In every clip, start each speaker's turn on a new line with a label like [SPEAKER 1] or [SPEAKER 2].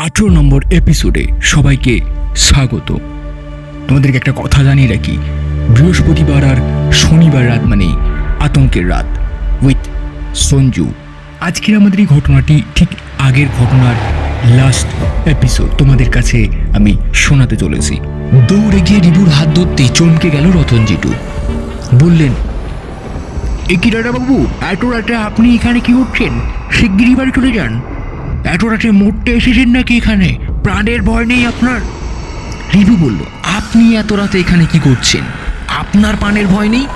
[SPEAKER 1] 18 নম্বর এপিসোডে সবাইকে স্বাগত। তোমাদেরকে একটা কথা জানিয়ে রাখি, বৃহস্পতিবার আর শনিবার রাত মানে আতঙ্কের রাত উইথ সঞ্জু। আজকের আমাদের এই ঘটনাটি ঠিক আগের ঘটনার লাস্ট এপিসোড তোমাদের কাছে আমি শোনাতে চলেছি। দৌড়ে গিয়ে রিবুর হাত ধরতেই চমকে গেল রতনজিটু। বললেন, এ কি দাদাবাবু, এত রাতে আপনি এখানে কি করছেন? শিগগিরই বাড়ি চলে যান। এত রাতে মরতে এসেছেন নাকি এখানে? প্রাণের ভয় নেই আপনার? রিবু বলল, আপনি এত রাতে এখানে কি করছেন? আপনার প্রাণের ভয় নেই?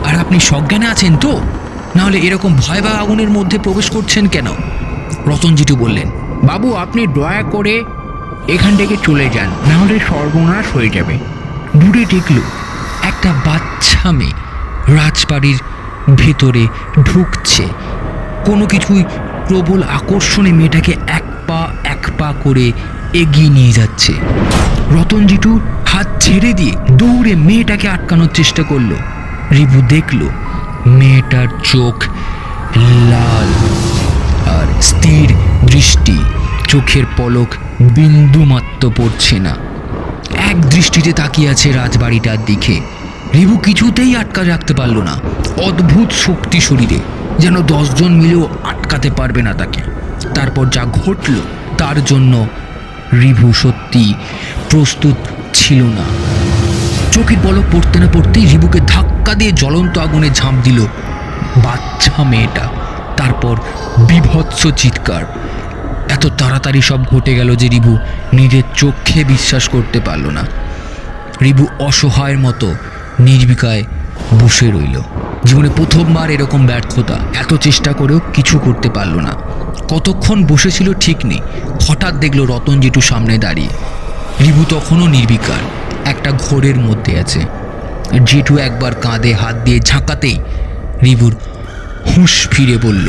[SPEAKER 1] আর আপনি সজ্ঞানে আছেন তো? নাহলে এরকম ভয় বা আগুনের মধ্যে প্রবেশ করছেন কেন? রতনজিটু বললেন, বাবু আপনি দয়া করে এখান থেকে চলে যান, নাহলে সর্বনাশ হয়ে যাবে। দূরে দেখল একটা বাচ্চা মেয়ে রাজবাড়ির ভেতরে ঢুকছে। কোনো কিছুই প্রবল আকর্ষণে মেয়েটাকে এক পা করে এগিয়ে নিয়ে যাচ্ছে। রতনজিটু হাত ছেড়ে দিয়ে দৌড়ে মেয়েটাকে আটকানোর চেষ্টা করলো। রিবু দেখল মেয়েটার চোখ লাল আর স্থির দৃষ্টি, চোখের পলক বিন্দুমাত্র পড়ছে না, এক দৃষ্টিতে তাকিয়ে আছে রাজবাড়িটার দিকে। রিবু কিছুতেই আটকা রাখতে পারল না। অদ্ভুত শক্তি শরীরে, যেন 10 জন মিলেও আটকাতে পারবে না তাকে। তারপর যা ঘটল তার জন্য রিবু সত্যি প্রস্তুত ছিল না। চোখের পলক পড়তে না পড়তেই রিবুকে ধাক্কা দিয়ে জ্বলন্ত আগুনে ঝাঁপ দিল বাচ্চা মেয়েটা। তারপর বীভৎস চিৎকার। এত তাড়াতাড়ি সব ঘটে গেল যে রিবু নিজের চোখে বিশ্বাস করতে পারল না। রিবু অসহায়ের মতো নির্বিকায় বসে রইল। জীবনে প্রথমবার এরকম ব্যর্থতা, এত চেষ্টা করেও কিছু করতে পারল না। কতক্ষণ বসেছিল ঠিক নেই। হঠাৎ দেখলো রতনজিটু সামনে দাঁড়িয়ে। রিবু তখনও নির্বিকার, একটা ঘোরের মধ্যে আছে। জেঠু একবার কাঁধে হাত দিয়ে ঝাঁকাতেই রিবুর হুঁশ ফিরে বলল।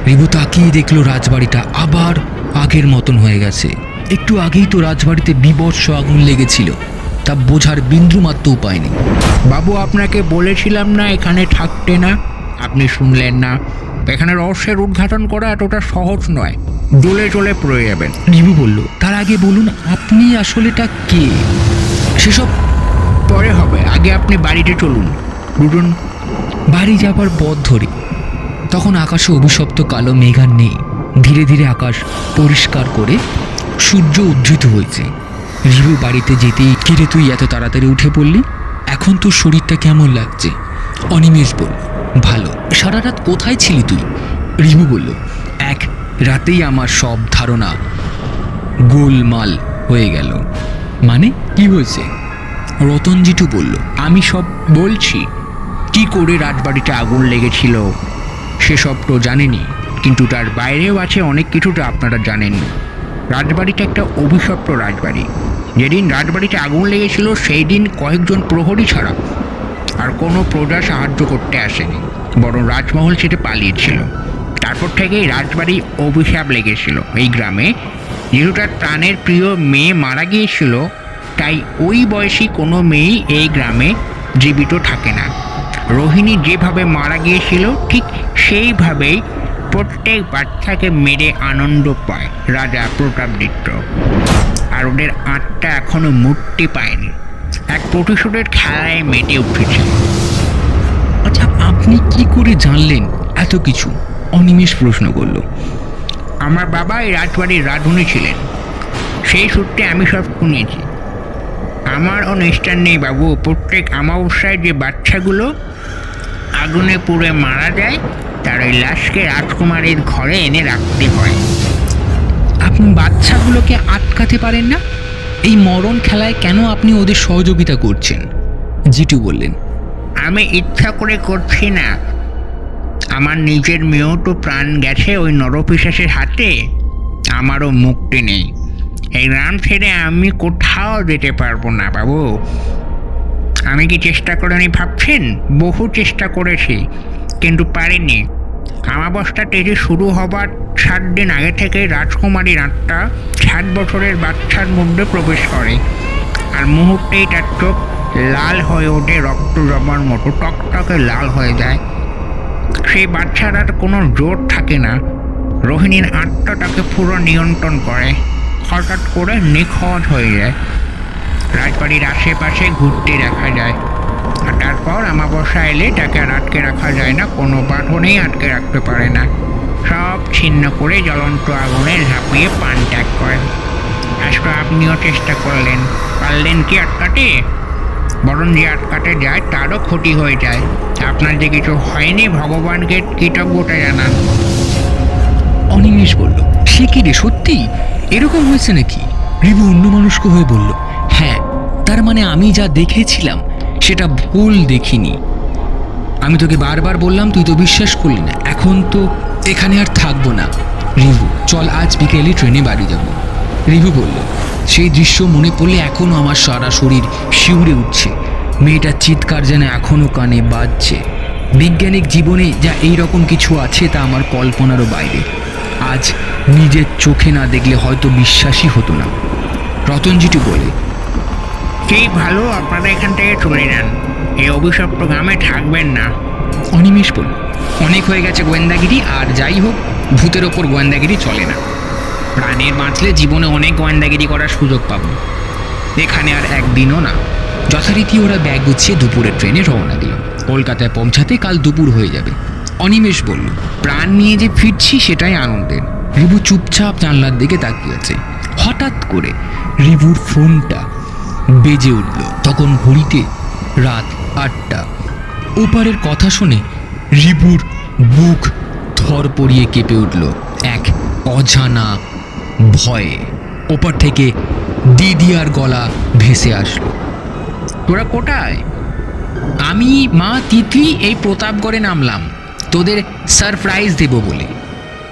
[SPEAKER 1] রিবু তাকিয়ে দেখলো রাজবাড়িটা আবার আগের মতন হয়ে গেছে। একটু আগেই তো রাজবাড়িতে বীভৎস আগুন লেগেছিল, তা বোঝার বিন্দুমাত্র উপায় নেই। বাবু আপনাকে বলেছিলাম না এখানে থাকতে না, আপনি শুনলেন না। এখানে রহস্যের উদ্ঘাটন করা এতটা সহজ নয়, জ্বলে জ্বলে পড়ে যাবেন। রিবু বলল, তার আগে বলুন আপনি আসলেটা কে? সেসব পরে হবে, আগে আপনি বাড়িতে চলুন। দুজন বাড়ি যাবার পথ ধরে তখন আকাশে অভিশপ্ত কালো মেঘার নেই। ধীরে ধীরে আকাশ পরিষ্কার করে সূর্য উদ্ধৃত হয়েছে। রিবু বাড়িতে যেতেই, কিরে তুই এত তাড়াতাড়ি উঠে পড়লি? এখন তোর শরীরটা কেমন লাগছে? অনিমেষ বলল, ভালো। সারা রাত কোথায় ছিলি তুই? রিবু বলল, এক রাতেই আমার সব ধারণা গোলমাল হয়ে গেল। মানে কি হয়েছে? রতনজিটু বলল, আমি সব বলছি। কি করে রাজবাড়িতে আগুন লেগেছিল সেসব তো জানেনি, কিন্তু তার বাইরেও আছে অনেক কিছুটা আপনারা জানেন। রাজবাড়িটা একটা অভিশপ্ত রাজবাড়ি। যেদিন রাজবাড়িতে আগুন লেগেছিল সেই দিন কয়েকজন প্রহরী ছাড়া আর কোনো প্রজা সাহায্য করতে আসেনি, বরং রাজমহল সেটা পালিয়েছিল। তারপর থেকেই রাজবাড়ি অভিশাপ লেগেছিল এই গ্রামে। যেহেতু তার প্রাণের প্রিয় মেয়ে মারা গিয়েছিল, তাই ওই বয়সী কোনো মেয়েই এই গ্রামে জীবিত থাকে না। রোহিণী যেভাবে মারা গিয়েছিল ঠিক সেইভাবেই প্রত্যেক বাচ্চাকে মেরে আনন্দ পায় রাজা প্রতাপদিত্য। আর ওদের আত্মা এখনো মুক্তি পায়নি, এক প্রতিশোধের খেলায় মেতে উঠেছে। আচ্ছা, আপনি কি করে জানলেন এত কিছু? অনিমেষ প্রশ্ন করল। আমার বাবা এই রাজবাড়ির রাঁধুনি ছিলেন, সেই সূত্রে আমি সব শুনেছি। আমার অনুষ্ঠান নেই বাবু, প্রত্যেক অমাবস্যায় যে বাচ্চাগুলো আগুনে পুড়ে মারা যায় তার ওই লাশকে রাজকুমারীর ঘরে এনে রাখতে হয়। আপনি বাচ্চাগুলোকে আটকাতে পারেন না? এই মরণ খেলায় কেন আপনি ওদের সহযোগিতা করছেন? জিটু বললেন, আমি ইচ্ছা করে করছি না। আমার নিজের মেয়েও তো প্রাণ গেছে ওই নরপিশাচের হাতে, আমারও মুক্তি নেই। এই গ্রাম ছেড়ে আমি কোথাও যেতে পারবো না বাবু। আমি কি চেষ্টা করিনি ভাবছেন? বহু চেষ্টা করেছি, কিন্তু পারিনি। আমাবস্যা তেজি শুরু হবার 7 দিন আগে থেকে রাজকুমারীর আত্মা 7 বছরের বাচ্চার মধ্যে প্রবেশ করে, আর মুহূর্তেই তার চোখ লাল হয়ে ওঠে, রক্ত জমার মতো টকটকে লাল হয়ে যায়। সেই বাচ্চার আর কোনো জোর থাকে না,
[SPEAKER 2] রোহিণীর আত্মাটাকে পুরো নিয়ন্ত্রণ করে, হঠাৎ করে নিখোঁজ হয়ে যায়। রাজবাড়ির আশেপাশে ঘুরতে দেখা যায়, আর তারপর আমাবস্যা এলে তাকে আর আটকে রাখা যায় না, কোনো বাঁধনেই আটকে রাখতে পারে না। সব ছিন্ন করে জ্বলন্ত আগুনে ঝাঁপিয়ে প্রাণ ত্যাগ করেন। আজকে আপনিও চেষ্টা করলেন, পারলেন কি আটকাতে? বরং যে আটকাতে যায় তারও ক্ষতি হয়ে যায়। আপনার যে কিছু হয়নি, ভগবানকে কৃতজ্ঞতা জানান।
[SPEAKER 1] অনিমেষ বলল, সে কি রে, সত্যি এরকম হয়েছে নাকি? রিভু অন্য মানুষকে হয়ে বলল, হ্যাঁ, তার মানে আমি যা দেখেছিলাম সেটা ভুল দেখিনি। আমি তোকে বারবার বললাম, তুই তো বিশ্বাস করলি না। এখন তো এখানে আর থাকবো না রিভু, চল আজ বিকেলে ট্রেনে বাড়ি যাব। রিভু বলল, সেই দৃশ্য মনে পড়লে এখনো আমার সারা শরীর শিউরে উঠছে। মেয়েটার চিৎকার যেন এখনো কানে বাজছে। বৈজ্ঞানিক জীবনে যা এই রকম কিছু আছে তা আমার কল্পনারও বাইরে। আজ নিজের চোখে না দেখলে হয়তো বিশ্বাসই হতো না। রতনজিটু বলে,
[SPEAKER 2] সেই ভালো আপনারা এখান থেকে চলে যান, এই অভিশপ্ত গ্রামে থাকবেন না।
[SPEAKER 1] অনিমেষ বলল, অনেক হয়ে গেছে গোয়েন্দাগিরি, আর যাই হোক ভূতের ওপর গোয়েন্দাগিরি চলে না। প্রাণের বাঁচলে জীবনে অনেক গোয়েন্দাগিরি করার সুযোগ পাবো, এখানে আর একদিনও না। যথারীতি ওরা ব্যাগ গুছিয়ে দুপুরের ট্রেনে রওনা দিল। কলকাতায় পৌঁছাতে কাল দুপুর হয়ে যাবে। অনিমেষ বলল, প্রাণ নিয়ে যে ফিরছি সেটাই আনন্দের। রিভু চুপচাপ জানলার দিকে তাকিয়ে আছে। হঠাৎ করে রিভুর ফোনটা বেজে উঠল। তখন ঘড়িতে রাত 8টা। ওপারের কথা শুনে রিভুর বুক থর পড়িয়ে কেঁপে উঠল এক অজানা ভয়ে। ওপার থেকে দিদিয়ার গলা ভেসে আসলো,
[SPEAKER 2] তোরা কোথায়?
[SPEAKER 1] আমি মা তিতলি এই প্রতাপগড়ে নামলাম, তোদের সারপ্রাইজ দেব বলে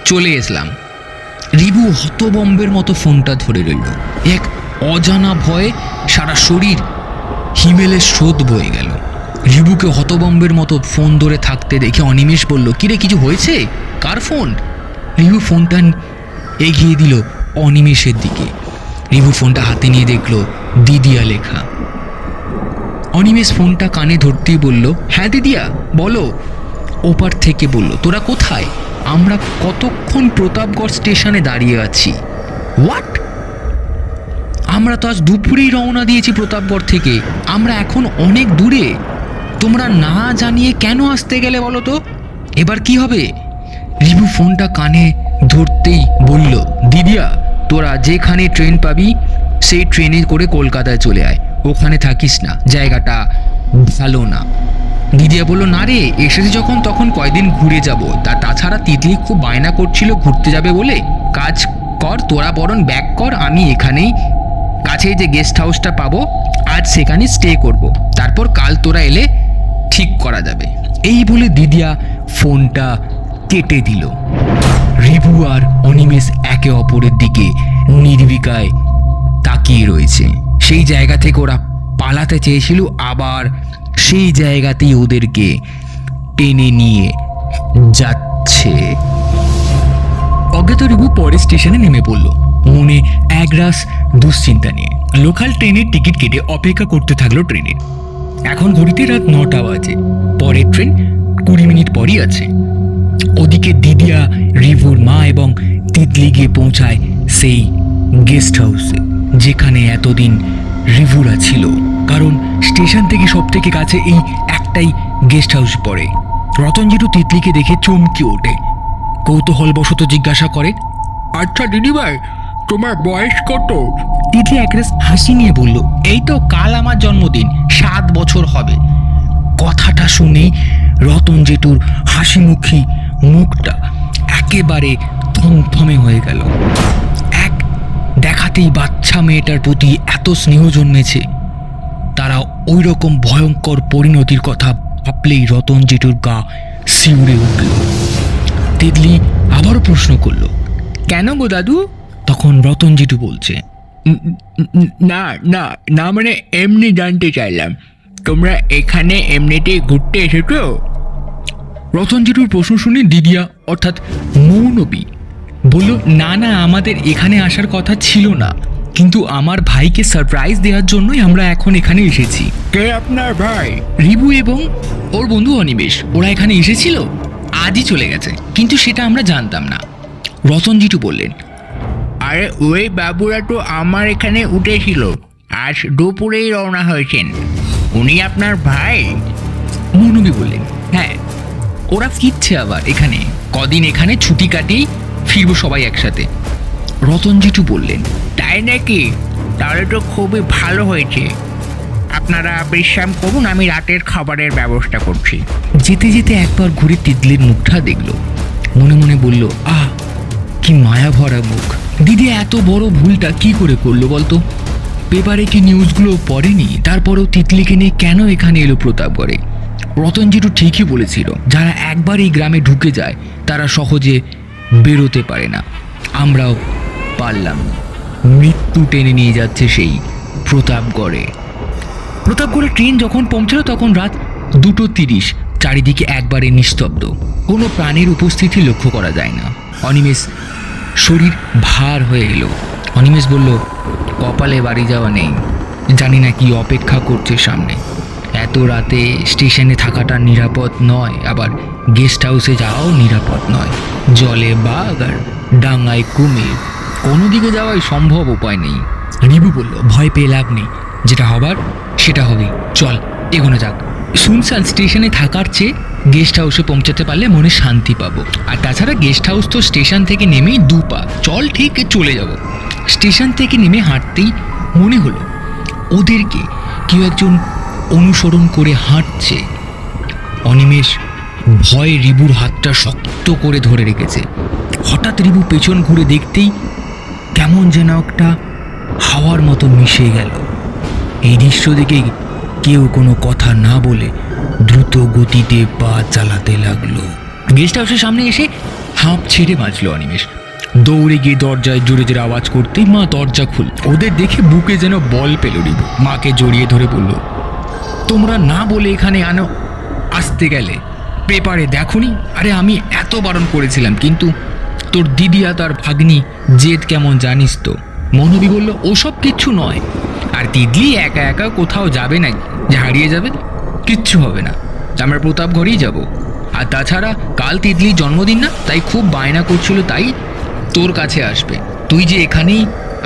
[SPEAKER 1] চলে এসলাম। রিভু হতবম্বের মতো ফোনটা ধরে রইল। এক অজানা ভয়ে সারা শরীর হিমেলের স্রোত বয়ে গেল। রিভুকে হতবম্বের মতো ফোন ধরে থাকতে দেখে অনিমেষ বলল, কিরে কিছু হয়েছে? কার ফোন? রিভু ফোনটা এগিয়ে দিল অনিমেষের দিকে। রিভু ফোনটা হাতে নিয়ে দেখল দিদিয়া লেখা। অনিমেষ ফোনটা কানে ধরতেই বলল, হ্যাঁ দিদিয়া বলো। ওপার থেকে বলল, তোরা কোথায়? আমরা কতক্ষণ প্রতাপগড় স্টেশনে দাঁড়িয়ে আছি। হোয়াট? আমরা তো আজ দুপুরেই রওনা দিয়েছি প্রতাপগড় থেকে, আমরা এখন অনেক দূরে। তোমরা না জানিয়ে কেন আসতে গেলে বলো তো? এবার কি হবে? রিভু ফোনটা কানে ধরতেই বলল, দিদিয়া তোরা যেখানে ট্রেন পাবি সেই ট্রেনে করে কলকাতায় চলে আয়, ওখানে থাকিস না, জায়গাটা ভালো না। দিদিয়া বলল, না রে, এসেছি যখন তখন কয়দিন ঘুরে যাব। তাছাড়া তিতলি খুব বায়না করছিল ঘুরতে যাবে বলে। কাজ কর, তোরা বরং ব্যাক কর, আমি এখানেই কাছেই যে গেস্ট হাউসটা পাবো আজ সেখানে স্টে করব, তারপর কাল তোরা এলে ঠিক করা যাবে। এই বলে দিদিয়া ফোনটা কেটে দিল। রিভু আর অনিমেষ একে অপরের দিকে নির্বিকায় তাকিয়ে রয়েছে। সেই জায়গা থেকে ওরা পালাতে চেয়েছিল, আবার সেই জায়গাতেই ওদেরকে টেনে নিয়ে যাচ্ছে। অজ্ঞাত রিভু পরে স্টেশনে নেমে পড়ল, মনে একরাশ দুশ্চিন্তা নিয়ে। লোকাল ট্রেনের টিকিট কেটে অপেক্ষা করতে থাকলো ট্রেনের। এখন ঘড়িতে রাত 9টা বাজে। পরের ট্রেন 20 মিনিট পরই আছে। ওদিকে দিদিয়া, রিভুর মা এবং তিতলি গিয়ে পৌঁছায় সেই গেস্ট হাউসে যেখানে এতদিন রিভুরা ছিল, কারণ স্টেশন থেকে সব থেকে কাছে এই একটাই গেস্ট হাউস পড়ে। রতনজিটু তিতলিকে দেখে চমকে ওঠে, কৌতূহলবশত জিজ্ঞাসা করে,
[SPEAKER 2] আচ্ছা দিদিভাই, তোমার বয়স কত?
[SPEAKER 1] তিতলি একরাশ হাসি নিয়ে বলল, এই তো কাল আমার জন্মদিন, 7 বছর হবে। কথাটা শুনেই রতন জেঠুর হাসিমুখী মুখটা একেবারে থমথমে হয়ে গেল। এক দেখাতেই বাচ্চা মেয়েটার প্রতি এত স্নেহ জন্মেছে, তারা ওই রকম ভয়ঙ্কর পরিণতির কথা ভাবলেই রতন জেঠুর গা শিউরে উঠল। তিতলি আবারও প্রশ্ন করল, কেন গো দাদু? তখন রতন জেঠু বলছে,
[SPEAKER 2] না না না, মানে এমনি জানতে চাইলাম, তোমরা এখানে এমনিতেই ঘুরতে এসেছো?
[SPEAKER 1] রতন জেঠুর প্রশ্ন শুনে দিদিয়া অর্থাৎ মৌনবী বলল, না না, আমাদের এখানে আসার কথা ছিল না, কিন্তু আমার ভাইকে সারপ্রাইজ দেওয়ার জন্যই আমরা এখন এখানে এসেছি।
[SPEAKER 2] কে আপনার ভাই?
[SPEAKER 1] রিভু এবং ওর বন্ধু অনিমেষ, ওরা এখানে এসেছিল, আজই চলে গেছে, কিন্তু সেটা আমরা জানতাম না। রতন জেঠু বললেন,
[SPEAKER 2] আরে ওই বাবুরা তো আমার এখানে উঠেছিল, আজ দুপুরেই রওনা হয়েছেন। উনি আপনার ভাই?
[SPEAKER 1] মৌনবী বললেন, হ্যাঁ, ওরা ফিরছে আবার এখানে, কদিন এখানে ছুটি কাটিয়েই ফিরবো সবাই একসাথে। রতন জেঠু বললেন,
[SPEAKER 2] তাই নাকি? তাহলে তো খুবই ভালো হয়েছে। আপনারা বিশ্রাম করুন, আমি রাতের খাবারের ব্যবস্থা করছি।
[SPEAKER 1] যেতে যেতে একবার ঘুরে তিতলির মুখটা দেখলো, মনে মনে বলল, আহ, কি মায়া ভরা মুখ। দিদি এত বড় ভুলটা কি করে করলো বলতো? পেপারে কি নিউজগুলো পড়েনি? তারপরেও তিতলিকে নিয়ে কেন এখানে এলো প্রতাপগড়ে? রতন জেঠু ঠিকই বলেছিল, যারা একবার এই গ্রামে ঢুকে যায় তারা সহজে বেরোতে পারে না। আমরাও পারলাম না। মৃত্যু টেনে নিয়ে যাচ্ছে সেই প্রতাপগড়ে। প্রতাপগড়ে ট্রেন যখন পৌঁছলো তখন রাত 2:30। চারিদিকে একবারে নিস্তব্ধ, কোনো প্রাণীর উপস্থিতি লক্ষ্য করা যায় না। অনিমেষ শরীর ভার হয়ে এলো। অনিমেষ বলল, কপালে বাড়ি যাওয়া নেই, জানি না কি অপেক্ষা করছে সামনে। এত রাতে স্টেশনে থাকাটা নিরাপদ নয়, আবার গেস্ট হাউসে যাওয়াও নিরাপদ নয়। জলে বাঘ আর ডাঙায় কুমির, কোনো দিকে যাওয়াই সম্ভব উপায় নেই। রিবু বলল, ভয় পেয়ে লাভ নেই, যেটা হবার সেটা হবে, চল এগোনো যাক। শুনশান স্টেশনে থাকার চেয়ে গেস্ট হাউসে পৌঁছাতে পারলে মনে শান্তি পাবো। আর তাছাড়া গেস্ট হাউস তো স্টেশন থেকে নেমেই 2 পা, চল ঠিক চলে যাব। স্টেশন থেকে নেমে হাঁটতেই মনে হলো ওদেরকে কেউ একজন অনুসরণ করে হাঁটছে। অনিমেষ ভয়ে রিবুর হাতটা শক্ত করে ধরে রেখেছে। হঠাৎ রিবু পেছন ঘুরে দেখতেই কেমন যেন একটা হাওয়ার মতো মিশে গেল। এই দৃশ্য দেখে কেউ কোনো কথা না বলে দ্রুত গতিতে পা চালাতে লাগলো। গেস্ট হাউসের সামনে এসে হাঁপ ছেড়ে বাঁচলো অনিমেষ। দৌড়ে গিয়ে দরজায় জোরে জোরে আওয়াজ করতেই মা দরজা খুল। ওদের দেখে বুকে যেন বল পেল রিবু। মাকে জড়িয়ে ধরে বলল, তোমরা না বলে এখানে আসতে গেলে, পেপারে দেখোনি? আরে আমি এত বারণ করেছিলাম, কিন্তু তোর দিদি আর তার ভাগ্নি জেদ কেমন জানিস তো। মৌনবী বলল, ওসব কিচ্ছু নয়। আর তিতলি একা একা কোথাও যাবে না যে হারিয়ে যাবে, কিচ্ছু হবে না, আমরা প্রতাপগড়েই যাব। আর তাছাড়া কাল তিতলির জন্মদিন না, তাই খুব বায়না করছিল, তাই তোর কাছে আসবে। তুই যে এখানেই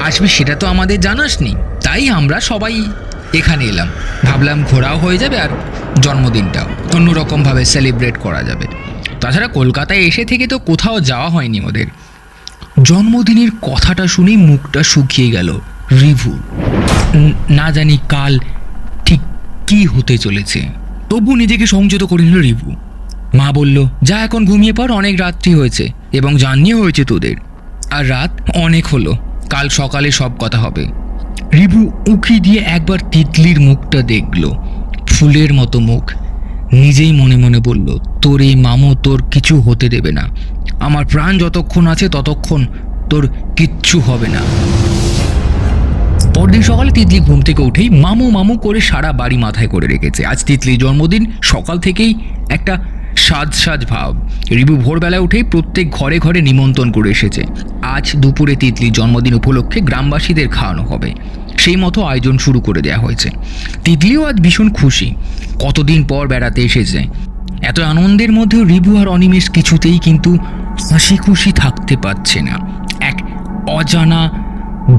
[SPEAKER 1] আসবি সেটা তো আমাদের জানাসনি, তাই আমরা সবাই এখানে এলাম। ভাবলাম ঘোরাও হয়ে যাবে আর জন্মদিনটাও অন্যরকমভাবে সেলিব্রেট করা যাবে। তাছাড়া কলকাতায় এসে থেকে তো কোথাও যাওয়া হয়নি ওদের। জন্মদিনের কথাটা শুনেই মুখটা শুকিয়ে গেল রিভুর। না জানি কাল ঠিক কি হতে চলেছে, তবু নিজেকে সংযত করে নিল রিভু। মা বলল, যা এখন ঘুমিয়ে পড়, অনেক রাত্রি হয়েছে এবং জানিয়ে হয়েছে তোদের, আর রাত অনেক হলো, কাল সকালে সব কথা হবে। রিভু উঁকি দিয়ে একবার তিতলির মুখটা দেখল, ফুলের মতো মুখ। নিজেই মনে মনে বলল, তোর এই মামু তোর কিছু হতে দেবে না, আমার প্রাণ যতক্ষণ আছে ততক্ষণ তোর কিচ্ছু হবে না। পরদিন সকালে তিতলি ঘুম থেকে উঠেই মামু মামু করে সারা বাড়ি মাথায় করে রেখেছে। আজ তিতলির জন্মদিন, সকাল থেকেই একটা সাজ সাজ ভাব। রিবু ভোরবেলায় উঠেই প্রত্যেক ঘরে ঘরে নিমন্ত্রণ করে এসেছে। আজ দুপুরে তিতলির জন্মদিন উপলক্ষে গ্রামবাসীদের খাওয়ানো হবে, সেই মতো আয়োজন শুরু করে দেওয়া হয়েছে। তিতলিও আজ ভীষণ খুশি, কতদিন পর বেড়াতে এসেছে। এত আনন্দের মধ্যেও রিবু আর অনিমেষ কিছুতেই কিন্তু হাসি খুশি থাকতে পারছে না। এক অজানা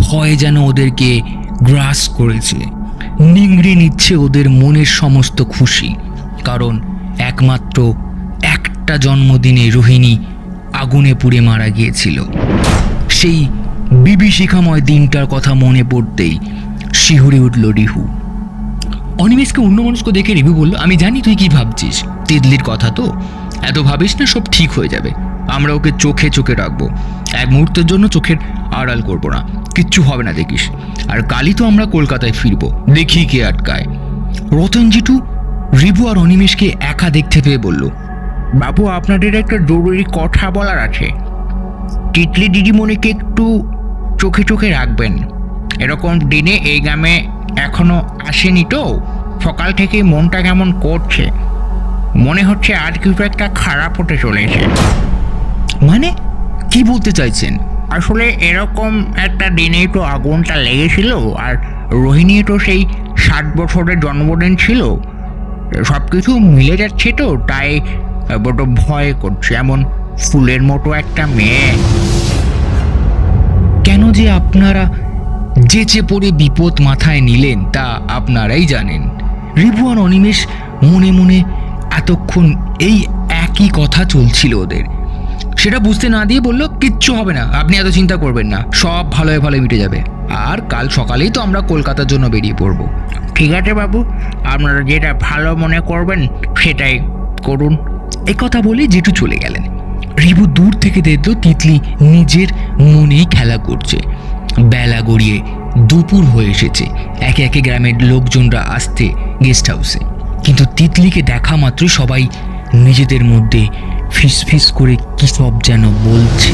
[SPEAKER 1] ভয় যেন ওদেরকে গ্রাস করেছে, নিংড়ে নিচ্ছে ওদের মনের সমস্ত খুশি। কারণ একমাত্র একটা জন্মদিনে রোহিণী আগুনে পুড়ে মারা গিয়েছিল। সেই বিভীষিকাময় দিনটার কথা মনে পড়তেই শিহরে উঠল রিহু। অনিমেষকে অন্যমনস্ক দেখে রিভু বলল, আমি জানি তুই কি ভাবছিস, তিতলির কথা তো, এত ভাবিস না, সব ঠিক হয়ে যাবে। আমরা ওকে চোখে চোখে রাখবো, এক মুহূর্তের জন্য চোখের আড়াল করবো না, কিচ্ছু হবে না দেখিস। আর কালই তো আমরা কলকাতায় ফিরবো, দেখি কে আটকায়। রতন জেঠু রিভু আর অনিমেষকে একা দেখতে পেয়ে বলল,
[SPEAKER 2] বাবু, আপনাদের একটা জরুরি কথা বলার আছে। তিতলি দিদিমণিকে একটু চোখে চোখে রাখবেন, এরকম দিনে এই গ্রামে এখনো আসেনি তো, সকাল থেকে মনটা কেমন করছে, মনে হচ্ছে আজ কিছু একটা খারাপ হতে চলেছে।
[SPEAKER 1] মানে কি বলতে চাইছেন?
[SPEAKER 2] আসলে এরকম একটা দিনেই তো আগুনটা লেগেছিল, আর রোহিণী তো সেই 7 বছরের জন্মদিন ছিল, সব কিছু মিলে যাচ্ছে তো, তাই বড় ভয় করছে। এমন ফুলের মতো একটা মেয়ে
[SPEAKER 1] কেন যে আপনারা যেচে পড়ে বিপদ মাথায় নিলেন তা আপনারাই জানেন। রিভু আর অনিমেষ মনে মনে এতক্ষণ এই একই কথা চলছিল ওদের। সেটা বুঝতে না দিয়ে বলল, কিচ্ছু হবে না, আপনি এত চিন্তা করবেন না, সব ভালোই ভালো মিটে যাবে। আর কাল সকালেই তো আমরা কলকাতার জন্য বেরিয়ে পড়ব।
[SPEAKER 2] ঠিক আছে বাবু, আপনারা যেটা ভালো মনে করবেন সেটাই করুন।
[SPEAKER 1] এই কথা বলে জেঠু চলে গেলেন। রিভু দূর থেকে দেখল তিতলি নিজের মনেই খেলা করছে। বেলা গড়িয়ে দুপুর হয়ে এসেছে। একে একে গ্রামের লোকজনরা আসতে গেস্ট হাউসে, কিন্তু তিতলিকে দেখা মাত্রই সবাই নিজেদের মধ্যে ফিসফিস করে কি সব যেন বলছে।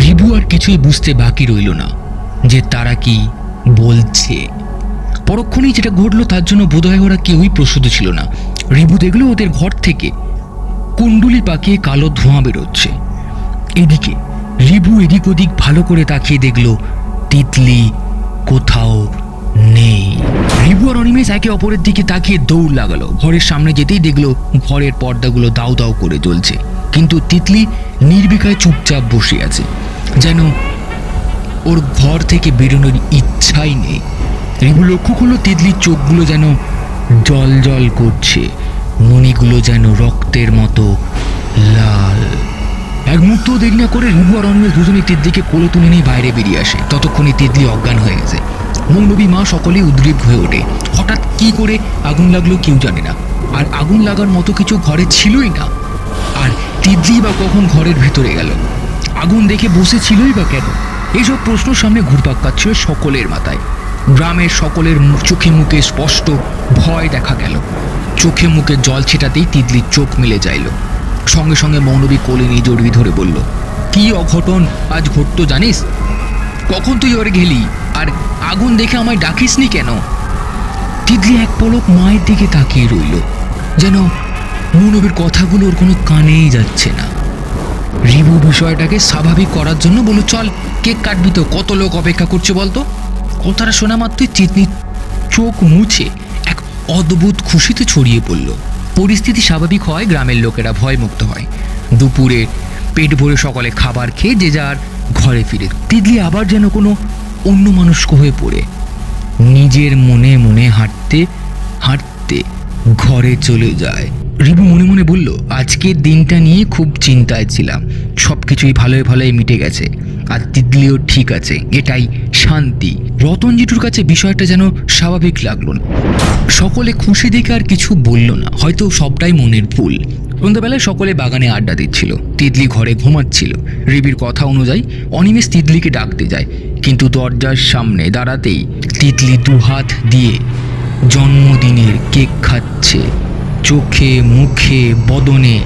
[SPEAKER 1] রিভু আর কিছুই বুঝতে বাকি রইল না যে তারা কি বলছে। পরক্ষণেই যেটা ঘটলো তার জন্য বোধহয় ওরা কেউই প্রস্তুত ছিল না। রিভু দেখলো ওদের ঘর থেকে কুণ্ডুলি পাকিয়ে কালো ধোঁয়া বেরোচ্ছে। এদিকে রিভু এদিক ওদিক ভালো করে তাকিয়ে দেখলো তিতলি কোথাও নেই। রিভু আর অনিমেষ একে অপরের দিকে তাকিয়ে দৌড় লাগালো। ঘরের সামনে যেতেই দেখলো ঘরের পর্দাগুলো দাউ দাউ করে জ্বলছে, কিন্তু তিতলি নির্বিকায় চুপচাপ বসে আছে, যেন ওর ঘর থেকে বেরোনোর ইচ্ছাই নেই। রিভু লক্ষ্য করলো তিতলির চোখগুলো যেন জল জল করছে, মণিগুলো যেন রক্তের মতো লাল। এক মুহূর্ত দেরি না করে রিভু আর অনিমেষ দুজনে তিতলিকে কোলে তুলে নিয়ে বাইরে বেরিয়ে আসে। ততক্ষণে তিতলি অজ্ঞান হয়ে গেছে। মৌলবী মা সকলেই উদ্গ্রীব হয়ে ওঠে। হঠাৎ কি করে আগুন লাগলো কেউ জানে না, আর আগুন লাগার মতো কিছু ঘরে ছিলই না। আর তিতলি বা কখন ঘরের ভিতরে গেল? আগুন দেখে বসেছিলই বা কেন? এইসব প্রশ্ন সামনে ঘুরপাক খাচ্ছিল সকলের মাথায়। গ্রামের সকলের চোখে মুখে স্পষ্ট ভয় দেখা গেল। চোখে মুখে জল ছেটাতেই তিতলির চোখ মিলে যাইল। সঙ্গে সঙ্গে মৌলবী কোলে নিয়ে জড়িয়ে ধরে বলল, কি অঘটন আজ ঘটতো জানিস? কখন তুই ওরে গেলি, আর আগুন দেখে আমায় ডাকিসনি কেন? তিতলি এক পলক মায়ের দিকে তাকিয়ে রইল, যেন মৌলবীর কথাগুলো ওর কোনো কানেই যাচ্ছে না। রিভু বিষয়টাকে স্বাভাবিক করার জন্য বলল, চল কেক কাটবি তো, কত লোক অপেক্ষা করছে বলতো। কথাটা শোনা মাত্রই তিতলির চোখ মুছে এক অদ্ভুত খুশিতে ছড়িয়ে পড়ল। পরিস্থিতি স্বাভাবিক হয়, গ্রামের লোকেরা ভয়মুক্ত হয়। দুপুরে পেট ভরে সকলে খাবার খেয়ে যে যার ঘরে ফিরে। তিতলি আবার যেন কোনো অন্য মানুষকে হয়ে পড়ে নিজের মনে মনে হাঁটতে হাঁটতে ঘরে চলে যায়। রিভু মনে মনে বলল, আজকের দিনটা নিয়ে খুব চিন্তায় ছিলাম, সব কিছুই ভালোই ভালোই মিটে গেছে, আর তিতলিও ঠিক আছে, এটাই শান্তি। রতন জেঠুর কাছে বিষয়টা যেন স্বাভাবিক লাগলো না। সকলে খুশি দেখে আর কিছু বলল না, হয়তো সবটাই মনের ভুল। সন্ধ্যাবেলায় সকলে বাগানে আড্ডা দিচ্ছিল। তিতলি ঘরে ঘুমাচ্ছিল। রিবির কথা অনুযায়ী অনিমেষ তিতলিকে ডাকতে যায়, কিন্তু দরজার সামনে দাঁড়াতেই তিতলি দুহাত দিয়ে জন্মদিনের কেক খাচ্ছে। চোখে মুখে বদনে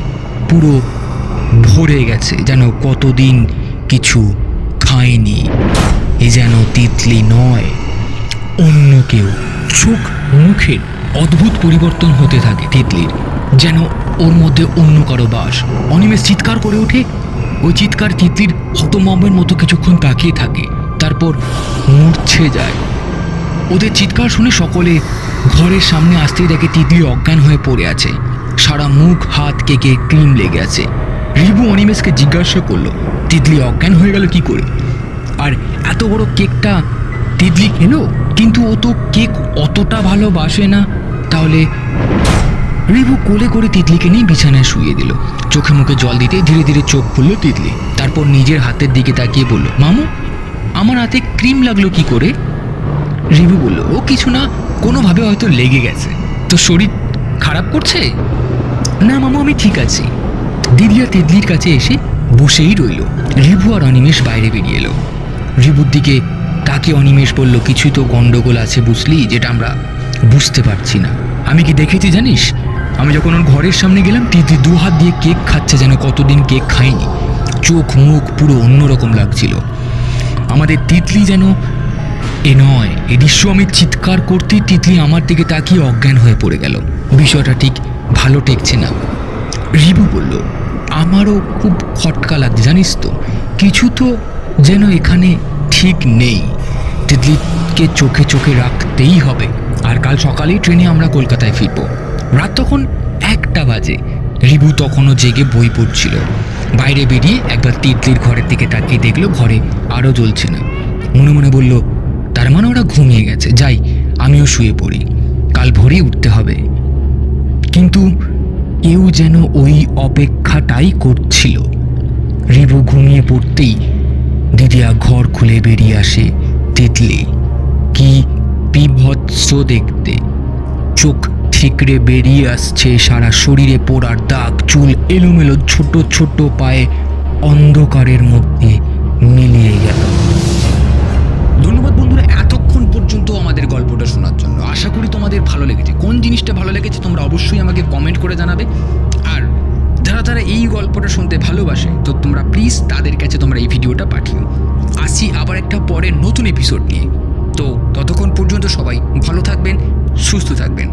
[SPEAKER 1] পুরো ভরে গেছে, যেন কতদিন কিছু খায়নি। এ যেন তিতলি নয়, অন্য কেউ। চোখ মুখের অদ্ভুত পরিবর্তন হতে থাকে তিতলির, যেন ওর মধ্যে অন্য কারো বাস। অনিমেষ চিৎকার করে ওঠে। ওই চিৎকার তিতলির হতমম্বের মতো কিছুক্ষণ তাকিয়ে থাকে, তারপর মূর্ছে যায়। ওদের চিৎকার শুনে সকলে ঘরের সামনে আসতেই দেখে তিতলি অজ্ঞান হয়ে পড়ে আছে। সারা মুখ হাত কেকে ক্রিম লেগে আছে। রিভু অনিমেষকে জিজ্ঞাসা করলো, তিতলি অজ্ঞান হয়ে গেল কি করে? আর এত বড় কেকটা তিতলি খেলো, কিন্তু ও তো কেক অতটা ভালোবাসে না। তাহলে রিভু কোলে করে তিতলিকে নিয়ে বিছানায় শুইয়ে দিল। চোখে মুখে জল দিতে ধীরে ধীরে চোখ খুললো তিতলি। তারপর নিজের হাতের দিকে তাকিয়ে বলল, মামু আমার হাতে ক্রিম লাগলো কি করে? রিভু বলল, ও কিছু না, কোনোভাবে হয়তো লেগে গেছে। তো শরীর খারাপ করছে? না মামু, আমি ঠিক আছি। দিদিয়া তিতলির কাছে এসে বসেই রইল। রিভু আর অনিমেষ বাইরে বেরিয়ে এলো। রিভুর দিকে তাকে অনিমেষ বলল, কিছুই তো গন্ডগোল আছে বুঝলি, যেটা আমরা বুঝতে পারছি না। আমি কি দেখেছি জানিস? আমি যখন ওর ঘরের সামনে গেলাম, তিতলি দু হাত দিয়ে কেক খাচ্ছে, যেন কতদিন কেক খায়নি। চোখ মুখ পুরো অন্যরকম লাগছিল। আমাদের তিতলি যেন এ নয়। এ দৃশ্য আমি চিৎকার করতেই তিতলি আমার দিকে তাকিয়ে অজ্ঞান হয়ে পড়ে গেল। বিষয়টা ঠিক ভালো ঠেকছে না। রিভু বলল, আমারও খুব খটকা লাগছে জানিস তো, কিছু তো যেন এখানে ঠিক নেই। তিতলিকে চোখে চোখে রাখতেই হবে। আর কাল সকালেই ট্রেনে আমরা কলকাতায় ফিরব। রাত তখন 1টা বাজে। রিবু তখনও জেগে বই পড়ছিল। বাইরে বেরিয়ে একবার তিতলির ঘরের দিকে তাকিয়ে দেখলো ঘরে আরও জ্বলছে না। মনে মনে বলল, তার মানে ওরা ঘুমিয়ে গেছে, যাই আমিও শুয়ে পড়ি, কাল ভোরেই উঠতে হবে। কিন্তু কেউ যেন ওই অপেক্ষাটাই করছিল। রিবু ঘুমিয়ে পড়তেই দিদিয়া ঘর খুলে বেরিয়ে আসে। তিতলি কি বিভৎস দেখতে, চোখ ঠিকরে বেরিয়ে আসছে, সারা শরীরে পোড়ার দাগ, চুল এলোমেলো, ছোট ছোট পায়ে অন্ধকারের মধ্যে মিলিয়ে গেল। ধন্যবাদ বন্ধুরা এতক্ষণ পর্যন্ত আমাদের গল্পটা শোনার জন্য। আশা করি তোমাদের ভালো লেগেছে। কোন জিনিসটা ভালো লেগেছে তোমরা অবশ্যই আমাকে কমেন্ট করে জানাবে। আর যারা যারা এই গল্পটা শুনতে ভালোবাসে তো তোমরা প্লিজ তাদের কাছে তোমরা এই ভিডিওটা পাঠিও। আসি আবার একটা পরে নতুন এপিসোড নিয়ে। তো ততক্ষণ পর্যন্ত সবাই ভালো থাকবেন, সুস্থ থাকবেন।